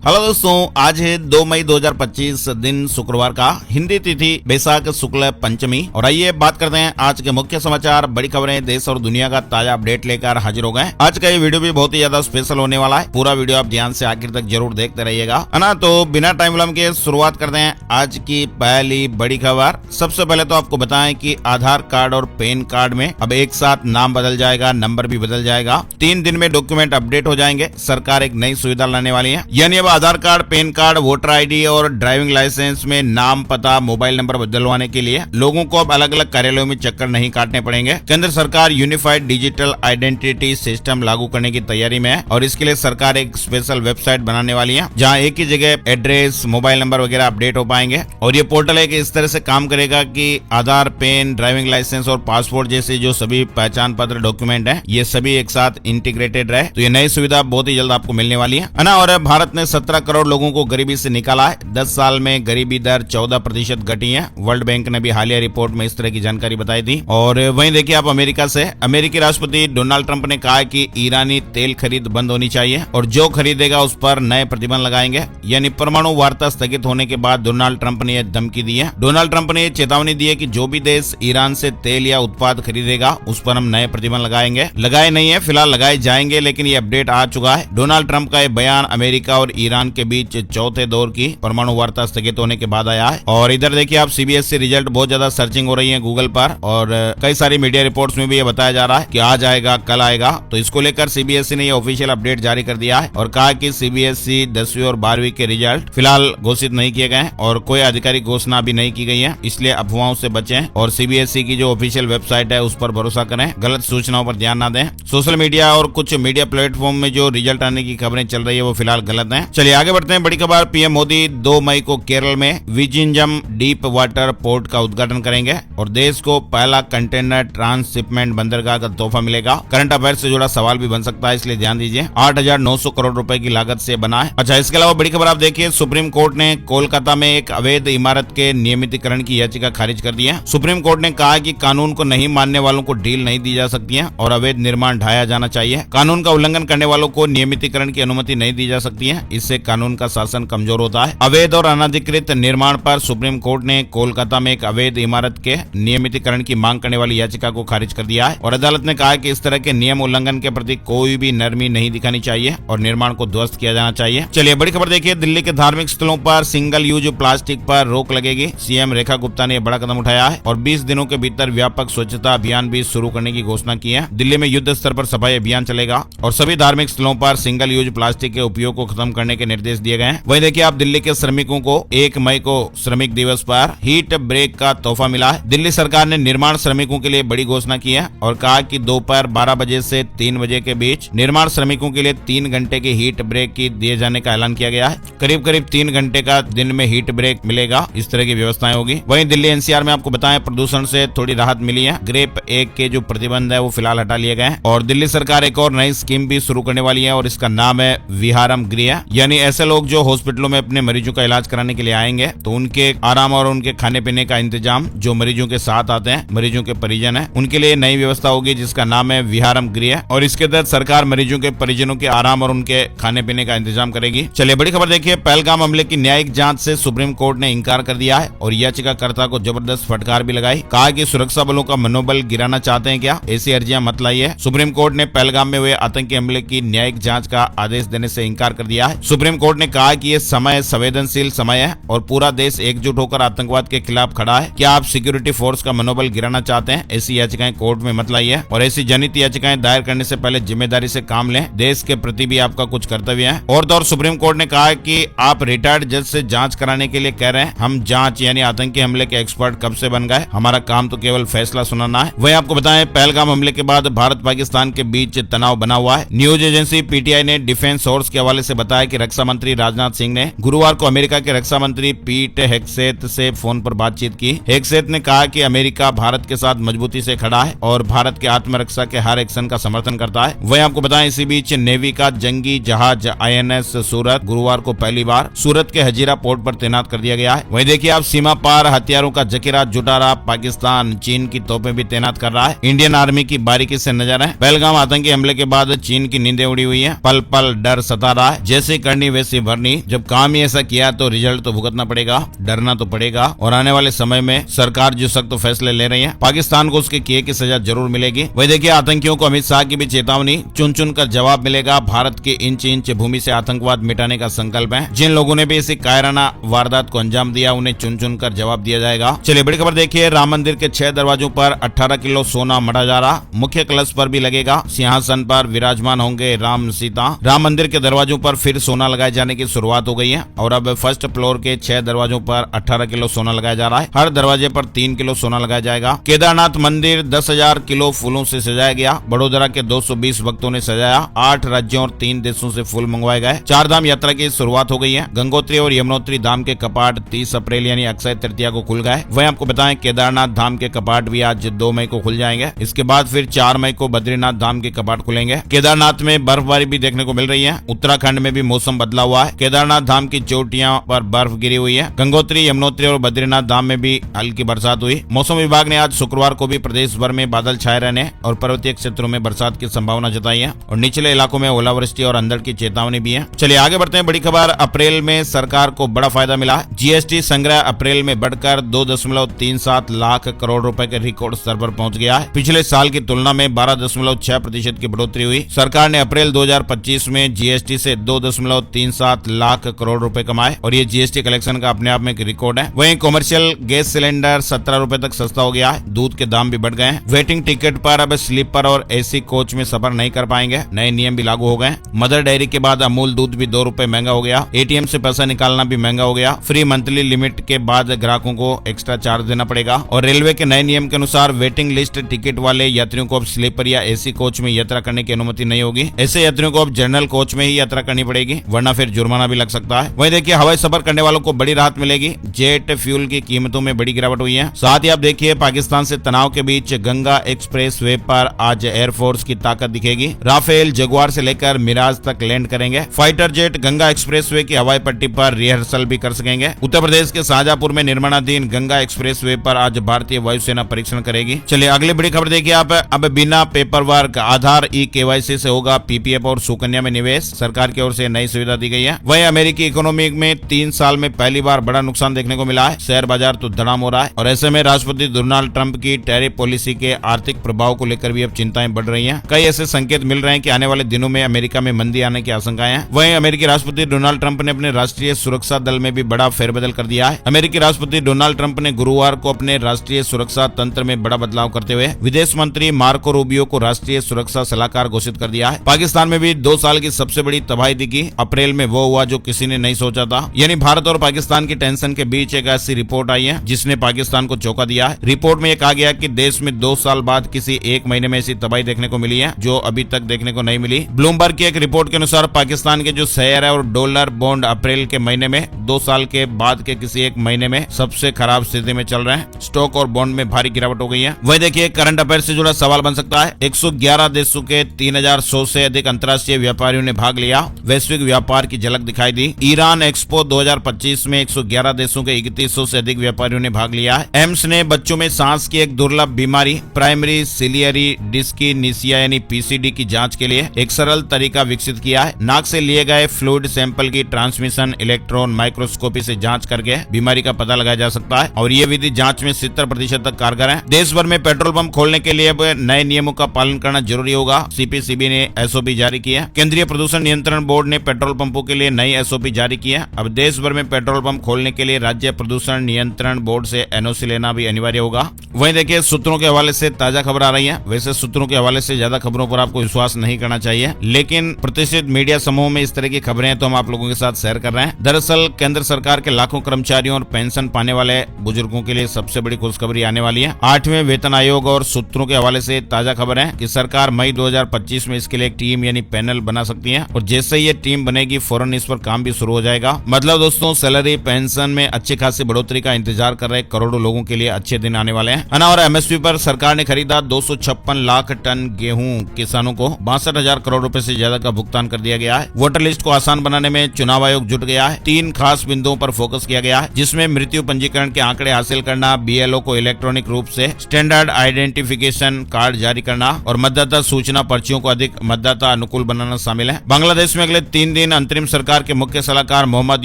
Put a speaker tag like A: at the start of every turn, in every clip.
A: Hello दोस्तों, आज है 2 मई 2025 दिन शुक्रवार का, हिंदी तिथि बैसाख शुक्ल पंचमी। और आइए बात करते हैं आज के मुख्य समाचार, बड़ी खबरें, देश और दुनिया का ताजा अपडेट लेकर हाजिर हो गए। आज का ये वीडियो भी बहुत ही ज्यादा स्पेशल होने वाला है। पूरा वीडियो आप ध्यान से आखिर तक जरूर देखते रहिएगा, है ना। तो बिना टाइम विलंब के शुरुआत करते हैं आज की पहली बड़ी खबर। सबसे पहले तो आपको बताएं कि आधार कार्ड और पैन कार्ड में अब एक साथ नाम बदल जाएगा, नंबर भी बदल जाएगा। 3 दिन में डॉक्यूमेंट अपडेट हो जाएंगे। सरकार एक नई सुविधा लाने वाली है, यानी अब Aadhaar card, PAN card, voter ID और ड्राइविंग लाइसेंस में नाम, पता, मोबाइल नंबर बदलवाने के लिए लोगों को अब अलग अलग कार्यालयों में चक्कर नहीं काटने पड़ेंगे। केंद्र सरकार यूनिफाइड डिजिटल आइडेंटिटी सिस्टम लागू करने की तैयारी में है और इसके लिए सरकार एक स्पेशल वेबसाइट बनाने वाली है, जहां एक ही जगह एड्रेस, मोबाइल नंबर वगैरह अपडेट हो पाएंगे। और ये पोर्टल है कि इस तरह से काम करेगा कि आधार, पैन, ड्राइविंग लाइसेंस और पासपोर्ट जैसे जो सभी पहचान पत्र डॉक्यूमेंट है, ये सभी एक साथ इंटीग्रेटेड रहे। तो ये नई सुविधा बहुत ही जल्द आपको मिलने वाली है ना। और भारत ने 17 करोड़ लोगों को गरीबी से निकाला है। 10 साल में गरीबी दर 14% घटी है। वर्ल्ड बैंक ने भी हालिया रिपोर्ट में इस तरह की जानकारी बताई थी। और वहीं देखिए आप अमेरिका से, अमेरिकी राष्ट्रपति डोनाल्ड ट्रंप ने कहा है कि ईरानी तेल खरीद बंद होनी चाहिए और जो खरीदेगा उस पर नए प्रतिबंध लगाएंगे। यानी परमाणु वार्ता स्थगित होने के बाद डोनाल्ड ट्रंप ने यह धमकी दी है। डोनाल्ड ट्रंप ने चेतावनी दी है कि जो भी देश ईरान से तेल या उत्पाद खरीदेगा उस पर हम नए प्रतिबंध लगाएंगे। लगाए नहीं है, फिलहाल लगाए जाएंगे, लेकिन ये अपडेट आ चुका है। डोनाल्ड ट्रंप का यह बयान अमेरिका और ईरान के बीच चौथे दौर की परमाणु वार्ता स्थगित होने के बाद आया है। और इधर देखिए आप सीबीएसई रिजल्ट, बहुत ज्यादा सर्चिंग हो रही है गूगल पर और कई सारी मीडिया रिपोर्ट्स में भी ये बताया जा रहा है कि आज आएगा, कल आएगा। तो इसको लेकर सीबीएसई ने ये ऑफिशियल अपडेट जारी कर दिया है और कहा कि सीबीएसई 10वीं और 12वीं के रिजल्ट फिलहाल घोषित नहीं किए गए और कोई आधिकारिक घोषणा भी नहीं की गई है, इसलिए अफवाहों से बचें और सीबीएसई की जो ऑफिशियल वेबसाइट है उस पर भरोसा करें, गलत सूचनाओं पर ध्यान न दें। सोशल मीडिया और कुछ मीडिया प्लेटफॉर्म में जो रिजल्ट आने की खबरें चल रही है वो फिलहाल गलत है। चलिए आगे बढ़ते हैं। बड़ी खबर, पीएम मोदी 2 मई को केरल में विजिंजम डीप वाटर पोर्ट का उद्घाटन करेंगे और देश को पहला कंटेनर ट्रांसशिपमेंट बंदरगाह का तोहफा मिलेगा। करंट अफेयर से जुड़ा सवाल भी बन सकता है, इसलिए ध्यान दीजिए। 8,900 करोड़ रुपए की लागत से बना है। अच्छा, इसके अलावा बड़ी खबर आप देखिए, सुप्रीम कोर्ट ने कोलकाता में एक अवैध इमारत के नियमितीकरण की याचिका खारिज कर दी है। सुप्रीम कोर्ट ने कहा कि कानून को नहीं मानने वालों को ढील नहीं दी जा सकती है और अवैध निर्माण ढाया जाना चाहिए। कानून का उल्लंघन करने वालों को नियमितीकरण की अनुमति नहीं दी जा सकती है, इससे कानून का शासन कमजोर होता है। अवैध और अनधिकृत निर्माण पर सुप्रीम कोर्ट ने कोलकाता में एक अवैध इमारत के नियमितीकरण की मांग करने वाली याचिका को खारिज कर दिया है और अदालत ने कहा कि इस तरह के नियम उल्लंघन के प्रति कोई भी नरमी नहीं दिखानी चाहिए और निर्माण को ध्वस्त किया जाना चाहिए। चलिए बड़ी खबर देखिए, दिल्ली के धार्मिक स्थलों पर सिंगल यूज प्लास्टिक पर रोक लगेगी। सीएम रेखा गुप्ता ने बड़ा कदम उठाया है और 20 दिनों के भीतर व्यापक स्वच्छता अभियान भी शुरू करने की घोषणा की है। दिल्ली में युद्ध स्तर पर सफाई अभियान चलेगा और सभी धार्मिक स्थलों पर सिंगल यूज प्लास्टिक के उपयोग को खत्म करने के निर्देश दिए गए हैं। वहीं देखिए आप दिल्ली के श्रमिकों को 1 मई को श्रमिक दिवस पर हीट ब्रेक का तोहफा मिला है। दिल्ली सरकार ने निर्माण श्रमिकों के लिए बड़ी घोषणा की है और कहा कि दोपहर 12 बजे से 3 बजे के बीच निर्माण श्रमिकों के लिए 3 घंटे की हीट ब्रेक की दिए जाने का ऐलान किया गया है। करीब करीब 3 घंटे का दिन में हीट ब्रेक मिलेगा, इस तरह की व्यवस्थाएं होगी। वहीं दिल्ली एनसीआर में आपको बताएं, प्रदूषण से थोड़ी राहत मिली है। ग्रेप 1 के जो प्रतिबंध है वो फिलहाल हटा लिए गए हैं और दिल्ली सरकार एक और नई स्कीम भी शुरू करने वाली है और इसका नाम है विहारम गृह। यानी ऐसे लोग जो हॉस्पिटलों में अपने मरीजों का इलाज कराने के लिए आएंगे तो उनके आराम और उनके खाने पीने का इंतजाम जो मरीजों के साथ आते हैं, मरीजों के परिजन हैं, उनके लिए नई व्यवस्था होगी जिसका नाम है विहारम गृह और इसके तहत सरकार मरीजों के परिजनों के आराम और उनके खाने पीने का इंतजाम करेगी। चलिए बड़ी खबर देखिए, पहलगाम हमले की न्यायिक जांच से सुप्रीम कोर्ट ने इंकार कर दिया है और याचिकाकर्ता को जबरदस्त फटकार भी लगाई। कहा कि सुरक्षा बलों का मनोबल गिराना चाहते हैं क्या, ऐसी अर्जियां मत लाइए। सुप्रीम कोर्ट ने पहलगाम में हुए आतंकी हमले की न्यायिक जांच का आदेश देने से इंकार कर दिया है। सुप्रीम कोर्ट ने कहा कि यह समय संवेदनशील समय है और पूरा देश एकजुट होकर आतंकवाद के खिलाफ खड़ा है। क्या आप सिक्योरिटी फोर्स का मनोबल गिराना चाहते हैं, ऐसी याचिकाएं कोर्ट में मत लाइए और ऐसी जनित याचिकाएं दायर करने से पहले जिम्मेदारी से काम लें। देश के प्रति भी आपका कुछ कर्तव्य है। और तो और सुप्रीम कोर्ट ने कहा कि आप रिटायर्ड जज से जांच कराने के लिए कह रहे हैं। हम जांच यानी आतंकी हमले के एक्सपर्ट कब से बन गए, हमारा काम तो केवल फैसला सुनाना है। वही आपको बताएं, पहलगाम हमले के बाद भारत पाकिस्तान के बीच तनाव बना हुआ है। न्यूज एजेंसी पीटीआई ने डिफेंस सोर्स के हवाले से बताया कि रक्षा मंत्री राजनाथ सिंह ने गुरुवार को अमेरिका के रक्षा मंत्री पीट हेगसेथ से फोन पर बातचीत की। हेगसेथ ने कहा कि अमेरिका भारत के साथ मजबूती से खड़ा है और भारत के आत्मरक्षा के हर एक्शन का समर्थन करता है। वही आपको बताएं, इसी बीच नेवी का जंगी जहाज INS सूरत गुरुवार को पहली बार सूरत के हजीरा पोर्ट पर तैनात कर दिया गया है। वहीं देखिए आप सीमा पार हथियारों का जखीरा जुटा रहा पाकिस्तान चीन की तोपें भी तैनात कर रहा है। इंडियन आर्मी की बारीकी से नजर है। पहलगाम आतंकी हमले के बाद चीन की नींदें उड़ी हुई है। पल पल डर सता रहा है। जैसे करनी वैसी भरनी। जब काम ही ऐसा किया तो रिजल्ट तो भुगतना पड़ेगा, डरना तो पड़ेगा। और आने वाले समय में सरकार जो सख्त फैसले ले रही है, पाकिस्तान को उसके किए की सजा जरूर मिलेगी। वही देखिए, आतंकियों को अमित शाह की भी चेतावनी, चुन चुन कर जवाब मिलेगा। भारत के इंच इंच भूमि से आतंकवाद मिटाने का संकल्प है। जिन लोगों ने भी इसी कायराना वारदात को अंजाम दिया, उन्हें चुन चुन कर जवाब दिया जाएगा। चलिए बड़ी खबर देखिए, राम मंदिर के 6 दरवाजों पर 18 किलो सोना मढ़ा जा रहा। मुख्य कलश पर भी लगेगा। सिंहासन पर विराजमान होंगे राम सीता। राम मंदिर के दरवाजों पर फिर सोना लगाए जाने की शुरुआत हो गई है और अब फर्स्ट फ्लोर के 6 दरवाजों पर 18 किलो सोना लगाया जा रहा है। हर दरवाजे पर 3 किलो सोना लगाया जाएगा। केदारनाथ मंदिर 10,000 किलो फूलों से सजाया गया। बड़ोदरा के 220 भक्तों ने सजाया। 8 राज्यों और 3 देशों से फूल मंगवाए गए। 4 धाम यात्रा की शुरुआत हो गई है। गंगोत्री और यमुनोत्री धाम के कपाट 30 अप्रैल यानी अक्षय तृतीया को खुल गए। वहीं आपको बताएं, केदारनाथ धाम के कपाट भी आज 2 मई को खुल जाएंगे। इसके बाद फिर 4 मई को बद्रीनाथ धाम के कपाट खुलेंगे। केदारनाथ में बर्फबारी भी देखने को मिल रही है। उत्तराखंड में भी मौसम बदला हुआ है। केदारनाथ धाम की चोटियां पर बर्फ गिरी हुई है। गंगोत्री, यमुनोत्री और बद्रीनाथ धाम में भी हल्की बरसात हुई। मौसम विभाग ने आज शुक्रवार को भी प्रदेश भर में बादल छाए रहने और पर्वतीय क्षेत्रों में बरसात की संभावना जताई है और निचले इलाकों में ओलावृष्टि और अंधड़ की चेतावनी भी है। चलिए आगे बढ़ते हैं। बड़ी खबर, अप्रैल में सरकार को बड़ा फायदा मिला। जीएसटी संग्रह अप्रैल में बढ़कर 2.37 लाख करोड़ रुपए के रिकॉर्ड स्तर पर पहुंच गया है। पिछले साल की तुलना में 12.6% की बढ़ोतरी हुई। सरकार ने अप्रैल 2025 में जीएसटी से 2.37 लाख करोड़ रुपए कमाए और ये जीएसटी कलेक्शन का अपने आप में एक रिकॉर्ड है। वहीं कमर्शियल गैस सिलेंडर 17 रुपए तक सस्ता हो गया है। दूध के दाम भी बढ़ गए हैं। वेटिंग टिकट पर अब स्लीपर और एसी कोच में सफर नहीं कर पाएंगे। नए नियम भी लागू हो गए। मदर डेयरी के बाद अमूल दूध भी 2 रुपए महंगा हो गया। एटीएम से पैसा निकालना भी महंगा हो गया। फ्री मंथली लिमिट के बाद ग्राहकों को एक्स्ट्रा चार्ज देना पड़ेगा। और रेलवे के नए नियम के अनुसार वेटिंग लिस्ट टिकट वाले यात्रियों को अब स्लीपर या एसी कोच में यात्रा करने की अनुमति नहीं होगी। ऐसे यात्रियों को अब जनरल कोच में ही यात्रा करनी पड़ेगी, वरना फिर जुर्माना भी लग सकता है। वहीं देखिए, हवाई सफर करने वालों को बड़ी राहत मिलेगी। जेट फ्यूल की कीमतों में बड़ी गिरावट हुई है। साथ ही आप देखिए, पाकिस्तान से तनाव के बीच गंगा एक्सप्रेस वे पर आज एयरफोर्स की ताकत दिखेगी। राफेल, जगुआर से लेकर मिराज तक लैंड करेंगे। Fighter jet Ganga express way की हवाई पट्टी पर रिहर्सल भी कर सकेंगे। उत्तर प्रदेश के शाहजहांपुर में निर्माणाधीन गंगा एक्सप्रेस वे पर आज भारतीय वायुसेना परीक्षण करेगी। चलिए अगली बड़ी खबर देखिए आप। अब बिना पेपर वर्क आधार ई-केवाईसी से होगा पीपीएफ और सुकन्या में निवेश। सरकार की ओर से नई सुविधा दी गई है। वहीं अमेरिकी इकोनॉमी में 3 साल में पहली बार बड़ा नुकसान देखने को मिला है। शेयर बाजार तो धड़ाम हो रहा है और ऐसे में राष्ट्रपति डोनाल्ड ट्रंप की टैरिफ पॉलिसी के आर्थिक प्रभाव को लेकर भी अब चिंताएं बढ़ रही हैं। कई ऐसे संकेत मिल रहे हैं कि आने वाले दिनों में अमेरिका में मंदी आने की आशंकाएं हैं। वहीं अमेरिकी राष्ट्रपति डोनाल्ड ट्रंप ने अपने राष्ट्रीय सुरक्षा दल में भी बड़ा फेरबदल कर दिया है। अमेरिकी राष्ट्रपति डोनाल्ड ट्रंप ने गुरुवार को अपने राष्ट्रीय सुरक्षा तंत्र में बड़ा बदलाव करते हुए विदेश मंत्री मार्को रूबियो को राष्ट्रीय सुरक्षा सलाहकार घोषित कर दिया है। पाकिस्तान में भी 2 साल की सबसे बड़ी तबाही दिखी। अप्रैल में वो हुआ जो किसी ने नहीं सोचा था, यानी भारत और पाकिस्तान की टेंशन के बीच एक ऐसी रिपोर्ट आई है जिसने पाकिस्तान को चौंका दिया है। रिपोर्ट में यह कहा गया कि देश में 2 साल बाद किसी एक महीने में ऐसी तबाही देखने को मिली है जो अभी तक देखने को नहीं मिली। ब्लूमबर्ग की एक रिपोर्ट के अनुसार पाकिस्तान के जो शेयर है और डॉलर बॉन्ड अप्रैल के महीने में 2 साल के बाद के किसी एक महीने में सबसे खराब स्थिति में चल रहे हैं। स्टॉक और बॉन्ड में भारी गिरावट हो गई है। वही देखिए, करंट अफेयर से जुड़ा सवाल बन सकता है। 111 देशों के 3100 से अधिक अंतर्राष्ट्रीय व्यापारियों ने भाग लिया। वैश्विक व्यापार की झलक दिखाई दी। ईरान एक्सपो 2025 में 111 देशों के 3100 से अधिक व्यापारियों ने भाग लिया है। एम्स ने बच्चों में सांस की एक दुर्लभ बीमारी प्राइमरी सिलियरी डिस्किनेसिया यानी पीसीडी की जांच के लिए एक सरल तरीका विकसित किया है। नाक से लिए गए फ्लूइड सैंपल की ट्रांसमिशन इलेक्ट्रॉन माइक्रोस्कोपी से जांच करके बीमारी का पता लगाया जा सकता है और ये विधि जांच में 70% तक कारगर है। देश भर में पेट्रोल पंप खोलने के लिए अब नए नियमों का पालन करना जरूरी होगा। सीपीसीबी ने एसओपी जारी की है। केंद्रीय प्रदूषण नियंत्रण बोर्ड ने पेट्रोल पंपों के लिए नई एसओपी जारी की है। अब देश भर में पेट्रोल पंप खोलने के लिए राज्य प्रदूषण नियंत्रण बोर्ड से एनओसी लेना भी अनिवार्य होगा। वहीं देखिए, सूत्रों के हवाले से ताजा खबर आ रही है। वैसे सूत्रों के हवाले से ज्यादा खबरों पर आपको विश्वास नहीं करना चाहिए, लेकिन प्रतिष्ठित मीडिया समूह में इस तरह की खबरें हैं तो हम आप लोगों के साथ शेयर कर रहे हैं। दरअसल केंद्र सरकार के लाखों कर्मचारियों और पेंशन पाने वाले बुजुर्गों के लिए सबसे बड़ी खुशखबरी आने वाली है। 8वें वेतन आयोग और सूत्रों के हवाले से ताजा खबर है कि सरकार मई 2025 में इसके लिए एक टीम यानी पैनल बना सकती है और जैसे ये टीम बनेगी फौरन इस पर काम भी शुरू हो जाएगा। मतलब दोस्तों, सैलरी पेंशन में अच्छी खासी बढ़ोतरी का इंतजार कर रहे करोड़ों लोगों के लिए अच्छे दिन आने वाले हैं। और एमएसपी पर सरकार ने खरीदा 256 लाख टन गेहूं। किसानों को 62,000 करोड़ रुपए से ज्यादा का भुगतान कर दिया गया है। वोटर लिस्ट को आसान बनाने में चुनाव आयोग जुट गया है। 3 खास बिंदुओं पर फोकस किया गया है, जिसमें मृत्यु पंजीकरण के आंकड़े हासिल करना, बीएलओ को इलेक्ट्रॉनिक रूप से स्टैंडर्ड आइडेंटिफिकेशन कार्ड जारी करना और मतदाता सूचना पर्चियों को अधिक मतदाता अनुकूल बनाना शामिल है। बांग्लादेश में अगले 3 दिन अंतरिम सरकार के मुख्य सलाहकार मोहम्मद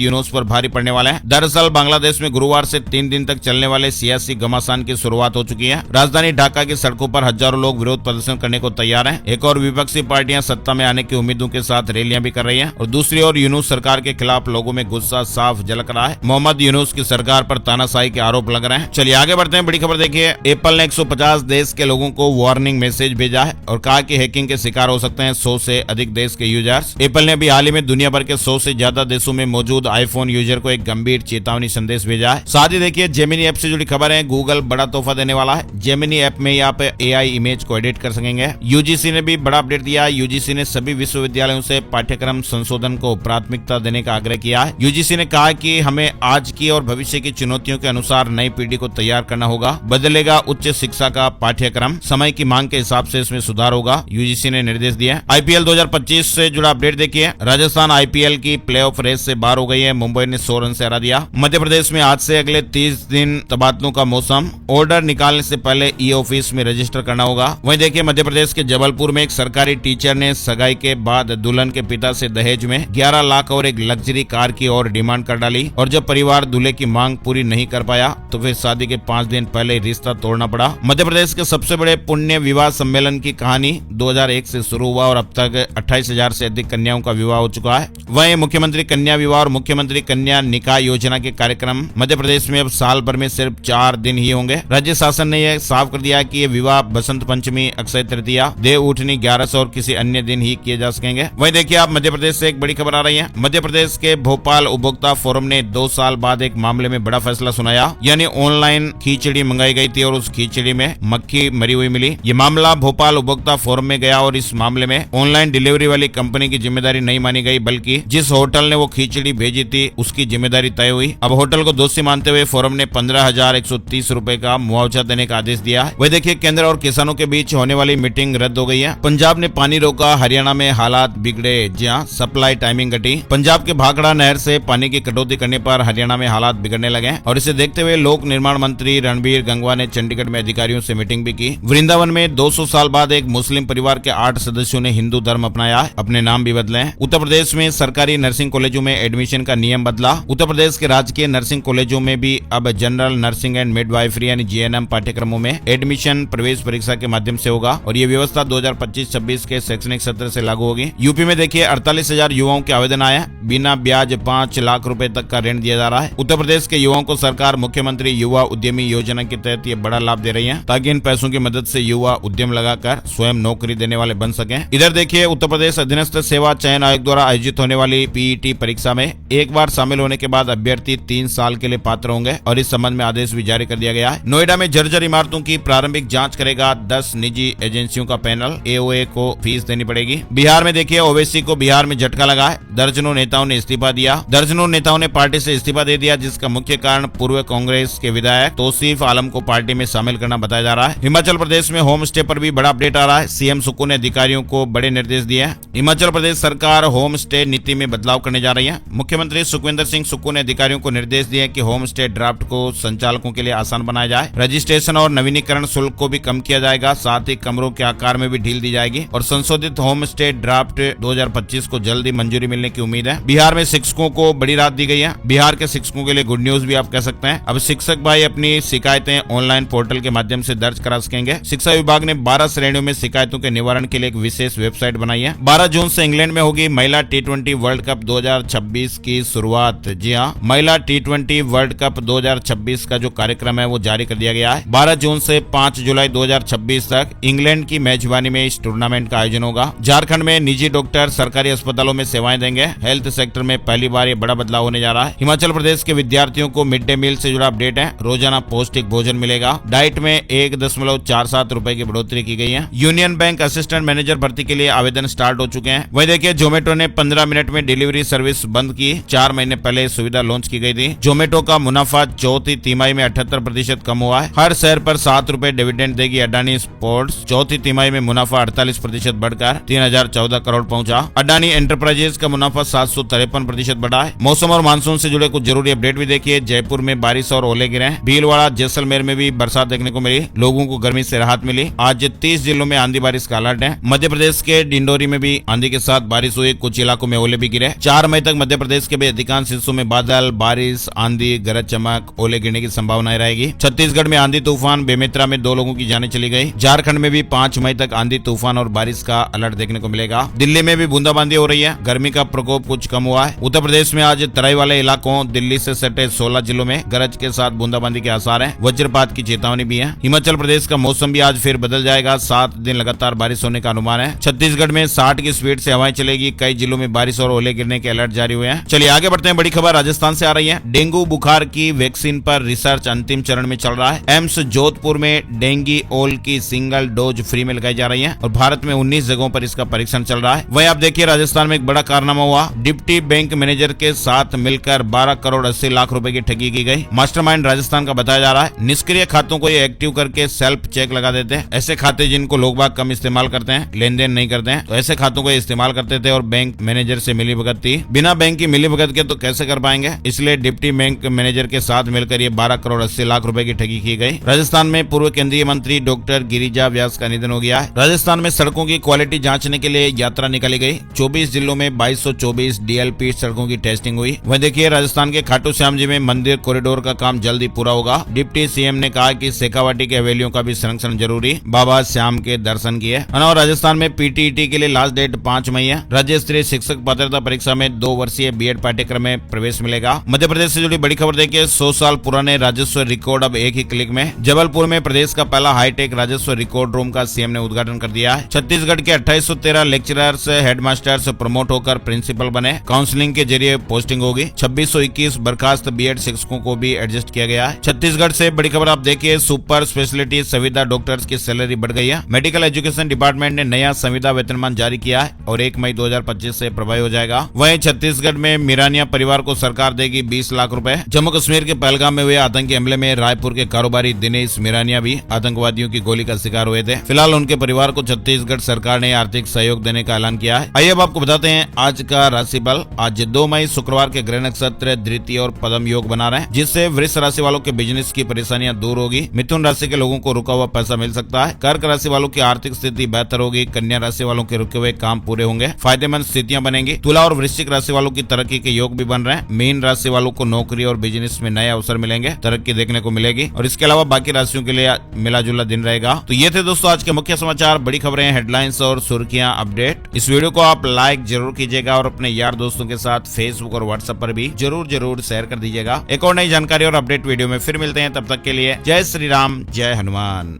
A: यूनुस पर भारी पड़ने वाले हैं। दरअसल बांग्लादेश में गुरुवार से 3 दिन तक चलने वाले सियासी घमासान की शुरुआत हो चुकी है। राजधानी ढाका की सड़कों पर हजारों लोग विरोध प्रदर्शन करने को तैयार हैं। एक और विपक्षी पार्टियां सत्ता में आने की उम्मीदों के साथ रैलियां भी कर रही हैं और दूसरी ओर यूनुस सरकार के खिलाफ लोगों में गुस्सा साफ झलक रहा है। मोहम्मद यूनुस की सरकार पर तानाशाही के आरोप लग रहे हैं। चलिए आगे बढ़ते हैं। बड़ी खबर देखिए, एप्पल ने 150 देश के लोगों को वार्निंग मैसेज भेजा है और कहा कि हैकिंग के शिकार हो सकते हैं 100 से अधिक देश के यूजर्स। एप्पल ने अभी हाल ही में दुनिया भर के 100 से ज्यादा देशों में मौजूद आईफोन यूजर को एक गंभीर चेतावनी संदेश भेजा है। साथ ही देखिए जेमिनी ऐप से जुड़ी खबर है। गूगल बड़ा तोहफा देने वाला है। जेमिनी ऐप में आप एआई इमेज को एडिट कर सकेंगे। यूजीसी ने भी बड़ा अपडेट दिया है। यूजीसी ने सभी विश्वविद्यालयों से पाठ्यक्रम संशोधन को प्राथमिकता देने का आग्रह किया है। यूजीसी ने कहा कि हमें आज की और भविष्य की चुनौतियों के अनुसार नई पीढ़ी को तैयार करना होगा। बदलेगा उच्च शिक्षा का पाठ्यक्रम, समय की मांग के हिसाब से इसमें सुधार होगा, यूजीसी ने निर्देश दिया है। आईपीएल 2025 से जुड़ा अपडेट देखिए। राजस्थान आईपीएल की प्लेऑफ रेस से बाहर हो गई है। मुंबई ने 100 रन से हरा दिया। मध्य प्रदेश में आज से अगले 30 दिन तबादलों का मौसम। ऑर्डर निकालने से पहले ई ऑफिस में रजिस्टर करना होगा। वहीं देखिए मध्य प्रदेश के जबलपुर में एक सरकारी टीचर ने सगाई के बाद दुल्हन के पिता से दहेज में 11 लाख और एक लग्जरी कार की और डिमांड कर डाली और जब परिवार दूल्हे की मांग पूरी नहीं कर पाया तो फिर शादी के 5 दिन पहले रिश्ता तोड़ना पड़ा। मध्य प्रदेश के सबसे बड़े पुण्य विवाह सम्मेलन की कहानी 2001 से शुरू हुआ और अब तक 28,000 से अधिक कन्याओं का विवाह हो चुका है। वहीं मुख्यमंत्री कन्या विवाह और मुख्यमंत्री कन्या निकाह योजना के कार्यक्रम मध्य प्रदेश में अब साल भर में सिर्फ 4 दिन ही होंगे। राज्य शासन ने यह साफ कर दिया कि ये विवाह बसंत पंचमी, अक्षय तृतीया, देव उठनी, 11 और किसी अन्य दिन ही किए जा सकेंगे। वहीं देखिए आप मध्य प्रदेश से एक बड़ी खबर आ रही है। मध्य प्रदेश के भोपाल उपभोक्ता फोरम ने 2 साल बाद एक मामले में बड़ा फैसला सुनाया। यानी ऑनलाइन खिचड़ी मंगाई गई थी और उस खिचड़ी में मक्खी मरी हुई मिली। ये मामला भोपाल उपभोक्ता फोरम में गया और इस मामले में ऑनलाइन डिलीवरी वाली कंपनी की जिम्मेदारी नहीं मानी गई, बल्कि जिस होटल ने वो खिचड़ी भेजी थी उसकी जिम्मेदारी तय हुई। अब होटल को दोषी मानते हुए फोरम ने 15,130 रुपए का मुआवजा देने का आदेश दिया है। वही देखिए केंद्र और किसानों के बीच होने वाली मीटिंग रद्द हो गई है। पंजाब ने पानी रोका, हरियाणा में हालात बिगड़े, जहां सप्लाई टाइमिंग घटी। पंजाब के भाखड़ा नहर से पानी की कटौती करने पर हरियाणा में हालात बिगड़ने लगे और इसे देखते हुए लोक निर्माण मंत्री रणबीर गंगवा ने चंडीगढ़ में अधिकारियों से मीटिंग भी की। वृंदावन में 200 साल बाद एक मुस्लिम परिवार के 8 सदस्यों ने हिंदू धर्म अपनाया है, अपने नाम भी बदले हैं। उत्तर प्रदेश में सरकारी नर्सिंग कॉलेजों में एडमिशन का नियम बदला। उत्तर प्रदेश के राजकीय नर्सिंग कॉलेजों में भी अब जनरल नर्सिंग एंड मिडवाइफरी यानी जीएनएम पाठ्यक्रमों में एडमिशन प्रवेश परीक्षा के माध्यम से होगा और ये व्यवस्था 2025-26 के शैक्षणिक सत्र से लागू होगी। यूपी में देखिए 48,000 युवाओं के आवेदन आए हैं। बिना ब्याज 5 लाख रुपए तक का ऋण दिया जा रहा है। उत्तर प्रदेश के युवाओं को सरकार मुख्यमंत्री युवा उद्यमी योजना के तहत ये बड़ा लाभ दे रही है ताकि इन पैसों की मदद से युवा उद्यम लगाकर स्वयं नौकरी देने वाले बन सकें। इधर देखिए उत्तर प्रदेश अधीनस्थ सेवा चयन आयोग द्वारा आयोजित होने वाली पीईटी परीक्षा में एक बार शामिल होने के बाद अभ्यर्थी 3 साल के लिए पात्र होंगे और इस संबंध में आदेश भी जारी कर दिया गया है। नोएडा में जर्जर इमारतों की प्रारंभिक जांच करेगा 10 निजी एजेंसियों का पैनल। एओए को फीस देनी पड़ेगी। बिहार में देखिए ओवैसी को बिहार में झटका लगा है। दर्जनों नेताओं ने इस्तीफा दिया। दर्जनों नेताओं ने पार्टी से इस्तीफा दे दिया, जिसका मुख्य कारण पूर्व कांग्रेस के विधायक तौसीफ आलम को पार्टी में शामिल करना बताया जा रहा है। हिमाचल प्रदेश में होम स्टे पर भी बड़ा अपडेट आ रहा है। सीएम सुक्कू ने अधिकारियों को बड़े निर्देश दिए हैं। हिमाचल प्रदेश सरकार होम स्टे नीति में बदलाव करने जा रही है। मुख्यमंत्री सुखविंदर सिंह सुक्कू ने अधिकारियों को निर्देश दिए कि होम स्टे ड्राफ्ट को संचालकों के लिए आसान बनाया जाए। रजिस्ट्रेशन और नवीनीकरण शुल्क को भी कम किया जाएगा। साथ ही कमरों के आकार में भी ढील दी जाएगी और संशोधित होम स्टे ड्राफ्ट 2025 को जल्दी मंजूरी मिलने की उम्मीद है। बिहार में शिक्षकों को बड़ी राहत दी गई है। बिहार के शिक्षकों के लिए गुड न्यूज भी आप कह सकते हैं। अब शिक्षक भाई अपनी शिकायतें ऑनलाइन पोर्टल के माध्यम से दर्ज करा सकेंगे। शिक्षा विभाग ने 12 श्रेणियों में शिकायतों के निवारण के लिए एक विशेष वेबसाइट बनाई है। 12 जून से इंग्लैंड में होगी महिला T20 वर्ल्ड कप 2026 की शुरुआत। जी हाँ, महिला T20 वर्ल्ड कप 2026 का जो कार्यक्रम है वो जारी कर दिया गया है। 12 जून से 5 जुलाई 2026 तक इंग्लैंड की मेजबानी में इस टूर्नामेंट का आयोजन होगा। झारखंड में निजी डॉक्टर सरकारी अस्पतालों में सेवाएं देंगे। हेल्थ सेक्टर में पहली बार ये बड़ा बदलाव होने जा रहा है। हिमाचल प्रदेश के विद्यार्थियों को मिड डे मील से जुड़ा अपडेट है। रोजाना पौष्टिक भोजन मिलेगा। डाइट में 1.47 रुपए की बढ़ोतरी की गई है। यूनियन बैंक असिस्टेंट मैनेजर भर्ती के लिए आवेदन स्टार्ट हो चुके हैं। वही देखिए जोमेटो ने 15 मिनट में डिलीवरी सर्विस बंद की। 4 महीने पहले सुविधा लॉन्च की गई थी। जोमेटो का मुनाफा चौथी तिमाही में 78% कम हुआ है। हर शेयर पर 7 रुपए डिविडेंड देगी अडानी स्पोर्ट्स। चौथी तिमाही में मुनाफा 48% बढ़कर 3014 करोड़ पहुंचा। अडानी एंटरप्राइजेज का मुनाफा 753% बढ़ा है। मौसम और मानसून से जुड़े कुछ जरूरी अपडेट भी देखिए। जयपुर में बारिश और ओले गिरे। भीलवाड़ा जैसलमेर में भी बरसात देखने को मिली। लोगों को गर्मी से राहत मिली। आज 30 जिलों में आंधी बारिश का अलर्ट है। मध्य प्रदेश के डिंडोरी में भी आंधी के साथ बारिश हुई। कुछ इलाकों में ओले भी गिरे। 4 मई तक मध्य प्रदेश के भी अधिकांश हिस्सों में बादल, बारिश, आंधी, गरज चमक, ओले गिरने की संभावना रहेगी। छत्तीसगढ़ में आंधी तूफान, बेमेतरा में 2 लोगों की जानें चली गई। झारखंड में भी 5 मई तक आंधी तूफान और बारिश का अलर्ट देखने को मिलेगा। दिल्ली में भी बूंदाबांदी हो रही है, गर्मी का प्रकोप कुछ कम हुआ है। उत्तर प्रदेश में आज तराई वाले इलाकों, दिल्ली से सटे 16 जिलों में गरज के साथ बूंदाबांदी के आसार हैं। वज्रपात की चेतावनी भी है। हिमाचल प्रदेश का मौसम भी आज फिर बदल जाएगा। 7 दिन लगातार बारिश होने का अनुमान है। छत्तीसगढ़ में 60 की स्पीड से हवाएं चलेगी। कई जिलों में बारिश और ओले गिरने के अलर्ट जारी हुए हैं। चलिए आगे बढ़ते हैं। बड़ी खबर राजस्थान से आ रही है। डेंगू बुखार की वैक्सीन पर रिसर्च अंतिम चरण में चल रहा है। एम्स जोधपुर में डेंगी ओल की सिंगल डोज फ्री में लगाई जा रही है और भारत में 19 जगहों पर इसका परीक्षण चल रहा है। वहीं आप देखिए राजस्थान में एक बड़ा कारनामा हुआ। डिप्टी बैंक मैनेजर के साथ मिलकर 12 करोड़ 80 लाख रुपए की ठगी की गई। मास्टरमाइंड राजस्थान का बताया जा रहा है। निष्क्रिय खातों को ये एक्टिव करके सेल्फ चेक लगा देते हैं। ऐसे खाते जिनको लोग बाग कम इस्तेमाल करते हैं, लेन देन नहीं करते हैं, तो ऐसे खातों को इस्तेमाल करते थे और बैंक मैनेजर से मिलीभगत थी। बिना बैंक की मिलीभगत के तो कैसे कर पाएंगे, इसलिए डिप्टी बैंक मैनेजर के साथ मिलकर ये 12 करोड़ 80 लाख रुपए की ठगी की गई। राजस्थान में पूर्व केंद्रीय मंत्री डॉक्टर गिरिजा व्यास का निधन हो गया है। राजस्थान में सड़कों की क्वालिटी जांचने के लिए यात्रा निकाली गई। 24 जिलों में 2224 डीएलपी सड़कों की टेस्टिंग हुई। वहीं देखिए राजस्थान के खाटू श्याम जी में मंदिर कॉरिडोर का काम जल्दी पूरा होगा। डिप्टी सीएम ने कहा कि शेखावाटी के हवेलियों का भी संरक्षण जरूरी, बाबा श्याम के दर्शन किए। और राजस्थान में पीटीईटी के लिए लास्ट डेट 5 मई है। राज्य स्तरीय शिक्षक पात्रता परीक्षा में 2 वर्षीय बीएड पाठ्यक्रम में प्रवेश मिलेगा। मध्य प्रदेश से जुड़ी बड़ी खबर देखिए। 100 साल पुराने राजस्व रिकॉर्ड अब एक ही क्लिक में। जबलपुर में प्रदेश का पहला हाईटेक राजस्व रिकॉर्ड रूम का सीएम ने उद्घाटन कर दिया है। छत्तीसगढ़ के 2813 लेक्चरर्स, हेडमास्टर्स प्रमोट होकर प्रिंसिपल बने। काउंसलिंग के जरिए पोस्टिंग होगी। 2621 बर्खास्त बीएड शिक्षकों को भी एडजस्ट किया गया है। छत्तीसगढ़ से बड़ी खबर आप देखिए। सुपर स्पेशलिटी संविदा डॉक्टर्स की सैलरी बढ़ गई है। मेडिकल एजुकेशन डिपार्टमेंट ने नया संविदा वेतनमान जारी किया है और 1 मई 2025 से प्रभावी हो जाएगा। वहीं छत्तीसगढ़ में मिरानिया परिवार को सरकार देगी 20 लाख रुपए। जम्मू कश्मीर के पहलगाम में हुए आतंकी हमले में रायपुर के कारोबारी दिनेश मिरानिया भी आतंकवादियों की गोली का शिकार हुए थे। फिलहाल उनके परिवार को छत्तीसगढ़ सरकार ने आर्थिक सहयोग देने का ऐलान किया है। आइए अब आपको बताते हैं आज का राशि बल। आज 2 मई शुक्रवार के ग्रह नक्षत्र द्वितीय और पदम योग बना रहे हैं, जिससे वृष राशि वालों के बिजनेस की परेशानियां दूर होगी। मिथुन राशि के लोगों को रुका हुआ पैसा मिल सकता है। कर्क राशि वालों की आर्थिक स्थिति बेहतर होगी। कन्या राशि वालों के रुके हुए काम पूरे होंगे। फायदेमंद स्थितियां बनेंगी। तुला और वृश्चिक राशि वालों की तरक्की के योग भी बन रहे हैं। मीन राशि वालों को नौकरी और बिजनेस में नए अवसर मिलेंगे, तरक्की देखने को मिलेगी और इसके अलावा बाकी राशियों के लिए मिला जुला दिन रहेगा। तो ये थे दोस्तों आज के मुख्य समाचार, बड़ी खबरें, हेडलाइंस और सुर्खियां अपडेट। इस वीडियो को आप लाइक जरूर कीजिएगा और अपने यार दोस्तों के साथ फेसबुक और व्हाट्सएप पर भी जरूर शेयर कर दीजिएगा। एक और नई जानकारी और अपडेट वीडियो में फिर मिलते हैं। तब तक के लिए जय श्री राम, जय हनुमान।